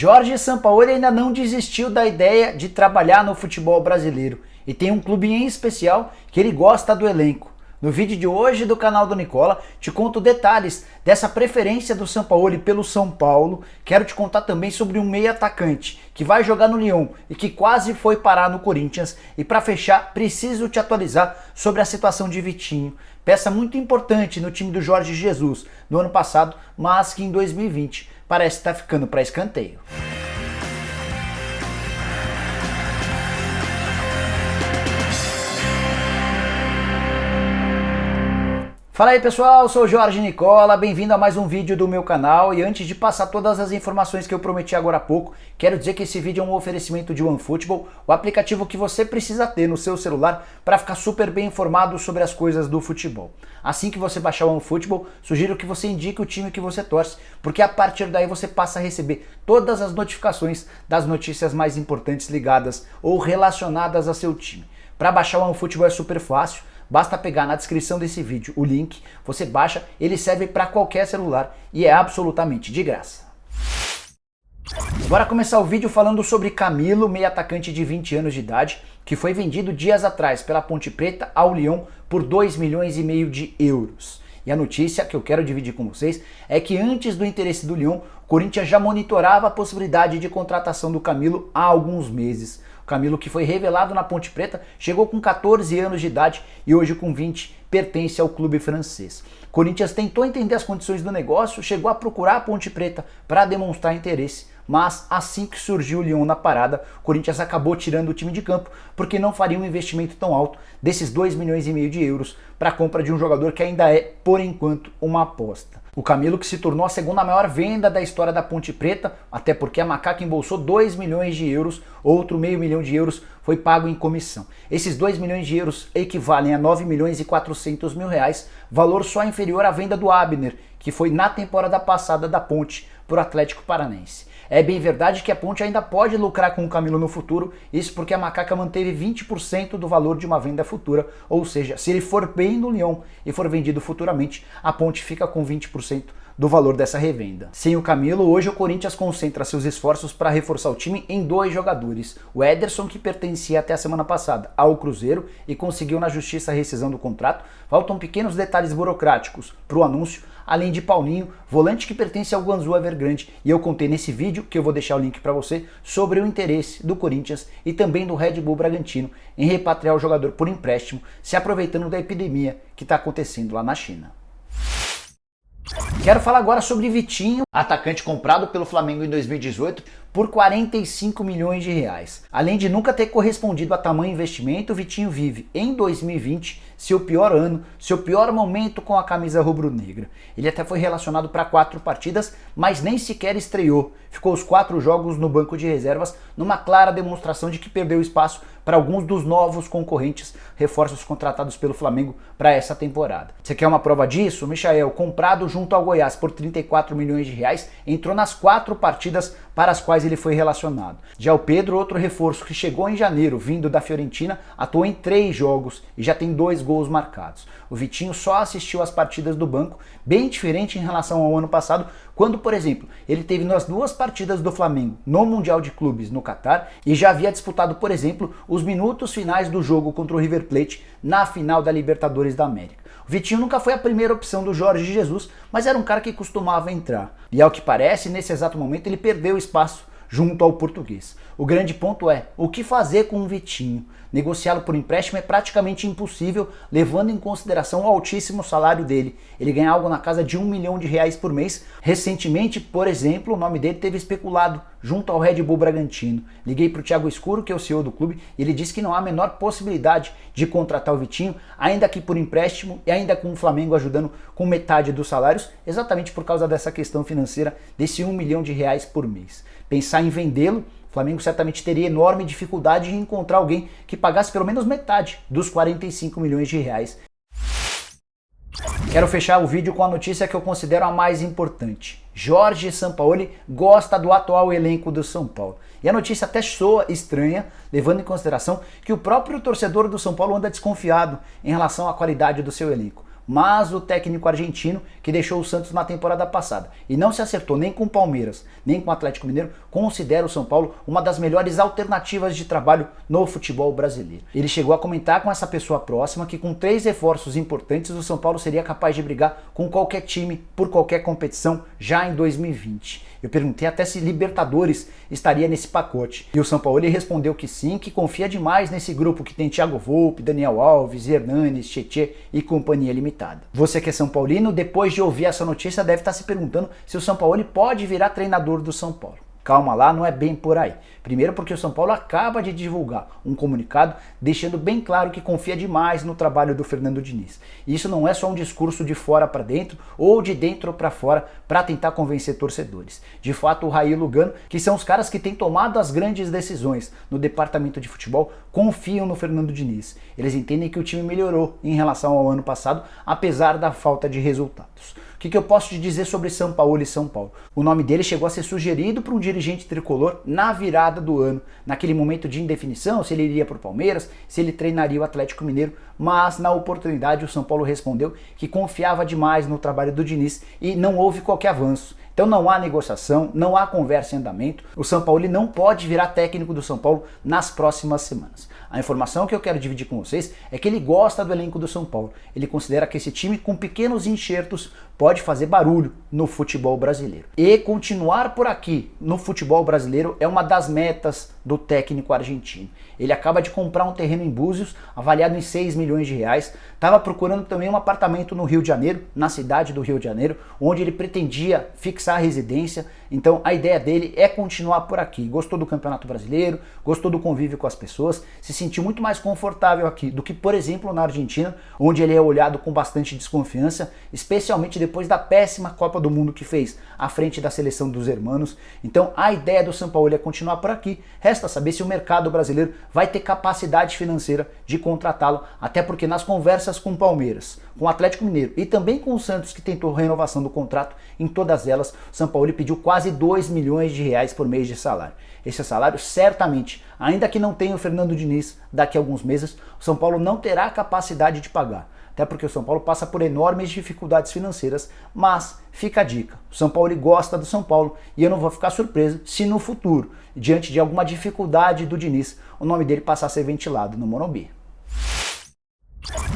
Jorge Sampaoli ainda não desistiu da ideia de trabalhar no futebol brasileiro e tem um clube em especial que ele gosta do elenco. No vídeo de hoje do canal do Nicola, te conto detalhes dessa preferência do Sampaoli pelo São Paulo. Quero te contar também sobre um meia atacante que vai jogar no Lyon e que quase foi parar no Corinthians. E para fechar, preciso te atualizar sobre a situação de Vitinho, peça muito importante no time do Jorge Jesus no ano passado, mas que em 2020 parece estar ficando para escanteio. Fala aí pessoal, eu sou o Jorge Nicola, bem-vindo a mais um vídeo do meu canal. E antes de passar todas as informações que eu prometi agora há pouco, quero dizer que esse vídeo é um oferecimento de OneFootball, o aplicativo que você precisa ter no seu celular para ficar super bem informado sobre as coisas do futebol. Assim que você baixar o OneFootball, sugiro que você indique o time que você torce, porque a partir daí você passa a receber todas as notificações das notícias mais importantes ligadas ou relacionadas a seu time. Para baixar o OneFootball é super fácil. Basta pegar na descrição desse vídeo o link, você baixa, ele serve para qualquer celular e é absolutamente de graça. Bora começar o vídeo falando sobre Camilo, meio atacante de 20 anos de idade, que foi vendido dias atrás pela Ponte Preta ao Lyon por 2,5 milhões de euros. E a notícia que eu quero dividir com vocês é que antes do interesse do Lyon, o Corinthians já monitorava a possibilidade de contratação do Camilo há alguns meses. O Camilo, que foi revelado na Ponte Preta, chegou com 14 anos de idade e hoje com 20 pertence ao clube francês. O Corinthians tentou entender as condições do negócio, chegou a procurar a Ponte Preta para demonstrar interesse, mas assim que surgiu o Lyon na parada, o Corinthians acabou tirando o time de campo porque não faria um investimento tão alto desses 2,5 milhões de euros para a compra de um jogador que ainda é, por enquanto, uma aposta. O Camilo, que se tornou a segunda maior venda da história da Ponte Preta, até porque a Macaca embolsou 2 milhões de euros, outro meio milhão de euros foi pago em comissão. Esses 2 milhões de euros equivalem a 9 milhões e 400 mil reais, valor só inferior à venda do Abner, que foi na temporada passada da Ponte para o Atlético Paranaense. É bem verdade que a Ponte ainda pode lucrar com o Camilo no futuro, isso porque a Macaca manteve 20% do valor de uma venda futura, ou seja, se ele for bem no Lyon e for vendido futuramente, a Ponte fica com 20% do valor dessa revenda. Sem o Camilo, hoje o Corinthians concentra seus esforços para reforçar o time em 2 jogadores. O Ederson, que pertencia até a semana passada ao Cruzeiro e conseguiu na justiça a rescisão do contrato. Faltam pequenos detalhes burocráticos para o anúncio, além de Paulinho, volante que pertence ao Guangzhou Evergrande. E eu contei nesse vídeo, que eu vou deixar o link para você, sobre o interesse do Corinthians e também do Red Bull Bragantino em repatriar o jogador por empréstimo, se aproveitando da epidemia que está acontecendo lá na China. Quero falar agora sobre Vitinho, atacante comprado pelo Flamengo em 2018 por 45 milhões de reais. Além de nunca ter correspondido a tamanho investimento, o Vitinho vive em 2020 seu pior ano, seu pior momento com a camisa rubro-negra. Ele até foi relacionado para 4 partidas, mas nem sequer estreou. Ficou os 4 jogos no banco de reservas, numa clara demonstração de que perdeu espaço para alguns dos novos concorrentes, reforços contratados pelo Flamengo para essa temporada. Você quer uma prova disso? O Michael, comprado junto ao Goiás por 34 milhões de reais, entrou nas 4 partidas para as quais ele foi relacionado. Já o Pedro, outro reforço que chegou em janeiro, vindo da Fiorentina, atuou em 3 jogos e já tem 2 gols marcados. O Vitinho só assistiu às partidas do banco, bem diferente em relação ao ano passado, quando, por exemplo, ele teve nas 2 partidas do Flamengo no Mundial de Clubes no Catar e já havia disputado, por exemplo, os minutos finais do jogo contra o River Plate na final da Libertadores da América. O Vitinho nunca foi a primeira opção do Jorge Jesus, mas era um cara que costumava entrar. E ao que parece, nesse exato momento ele perdeu espaço junto ao português. O grande ponto é, o que fazer com o Vitinho? Negociá-lo por empréstimo é praticamente impossível, levando em consideração o altíssimo salário dele. Ele ganha algo na casa de 1 milhão de reais por mês. Recentemente, por exemplo, o nome dele teve especulado junto ao Red Bull Bragantino. Liguei para o Thiago Escuro, que é o CEO do clube, e ele disse que não há a menor possibilidade de contratar o Vitinho, ainda que por empréstimo e ainda com o Flamengo ajudando com metade dos salários, exatamente por causa dessa questão financeira desse 1 milhão de reais por mês. Pensar em vendê-lo, o Flamengo certamente teria enorme dificuldade em encontrar alguém que pagasse pelo menos metade dos 45 milhões de reais. Quero fechar o vídeo com a notícia que eu considero a mais importante. Jorge Sampaoli gosta do atual elenco do São Paulo. E a notícia até soa estranha, levando em consideração que o próprio torcedor do São Paulo anda desconfiado em relação à qualidade do seu elenco. mas o técnico argentino que deixou o Santos na temporada passada e não se acertou nem com o Palmeiras, nem com o Atlético Mineiro, considera o São Paulo uma das melhores alternativas de trabalho no futebol brasileiro. Ele chegou a comentar com essa pessoa próxima que com 3 reforços importantes o São Paulo seria capaz de brigar com qualquer time por qualquer competição já em 2020. Eu perguntei até se Libertadores estaria nesse pacote. E o São Paulo respondeu que sim, que confia demais nesse grupo que tem Thiago Volpe, Daniel Alves, Hernanes, Tietê e companhia limitada. Você que é São Paulino, depois de ouvir essa notícia deve estar se perguntando se o São Paulo pode virar treinador do São Paulo. Calma lá, não é bem por aí. Primeiro porque o São Paulo acaba de divulgar um comunicado deixando bem claro que confia demais no trabalho do Fernando Diniz. E isso não é só um discurso de fora para dentro ou de dentro para fora para tentar convencer torcedores. De fato, o Raí e o Lugano, que são os caras que têm tomado as grandes decisões no departamento de futebol, confiam no Fernando Diniz. Eles entendem que o time melhorou em relação ao ano passado, apesar da falta de resultados. O que eu posso te dizer sobre São Paulo e São Paulo? O nome dele chegou a ser sugerido por um dirigente tricolor na virada do ano, naquele momento de indefinição, se ele iria para o Palmeiras, se ele treinaria o Atlético Mineiro, mas na oportunidade o São Paulo respondeu que confiava demais no trabalho do Diniz e não houve qualquer avanço. Então não há negociação, não há conversa em andamento, o São Paulo não pode virar técnico do São Paulo nas próximas semanas. A informação que eu quero dividir com vocês é que ele gosta do elenco do São Paulo. Ele considera que esse time com pequenos enxertos pode fazer barulho no futebol brasileiro. E continuar por aqui no futebol brasileiro é uma das metas do técnico argentino. Ele acaba de comprar um terreno em Búzios, avaliado em 6 milhões de reais. Estava procurando também um apartamento no Rio de Janeiro, na cidade do Rio de Janeiro, onde ele pretendia fixar a residência. Então a ideia dele é continuar por aqui. Gostou do Campeonato Brasileiro, gostou do convívio com as pessoas, se sentiu muito mais confortável aqui do que, por exemplo, na Argentina, onde ele é olhado com bastante desconfiança, especialmente depois da péssima Copa do Mundo que fez à frente da seleção dos hermanos. Então a ideia do São Paulo é continuar por aqui. Resta saber se o mercado brasileiro vai ter capacidade financeira de contratá-lo, até porque nas conversas com o Palmeiras, com o Atlético Mineiro e também com o Santos, que tentou renovação do contrato, em todas elas, o São Paulo pediu quase 2 milhões de reais por mês de salário. Esse salário, certamente, ainda que não tenha o Fernando Diniz daqui a alguns meses, o São Paulo não terá capacidade de pagar. Até porque o São Paulo passa por enormes dificuldades financeiras, mas fica a dica, o São Paulo gosta do São Paulo e eu não vou ficar surpreso se no futuro, diante de alguma dificuldade do Diniz, o nome dele passar a ser ventilado no Morumbi.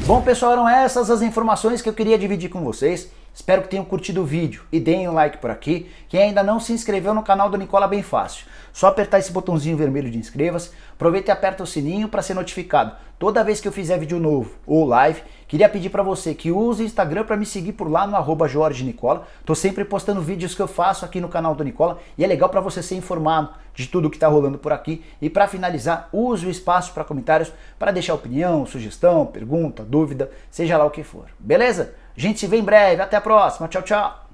Bom pessoal, eram essas as informações que eu queria dividir com vocês. Espero que tenham curtido o vídeo e deem um like por aqui. Quem ainda não se inscreveu no canal do Nicola, bem fácil. Só apertar esse botãozinho vermelho de inscreva-se. Aproveita e aperta o sininho para ser notificado toda vez que eu fizer vídeo novo ou live. Queria pedir para você que use o Instagram para me seguir por lá no @JorgeNicola. Tô sempre postando vídeos que eu faço aqui no canal do Nicola e é legal para você ser informado de tudo que está rolando por aqui. E para finalizar, use o espaço para comentários para deixar opinião, sugestão, pergunta, dúvida, seja lá o que for. Beleza? A gente se vê em breve. Até a próxima. Tchau, tchau.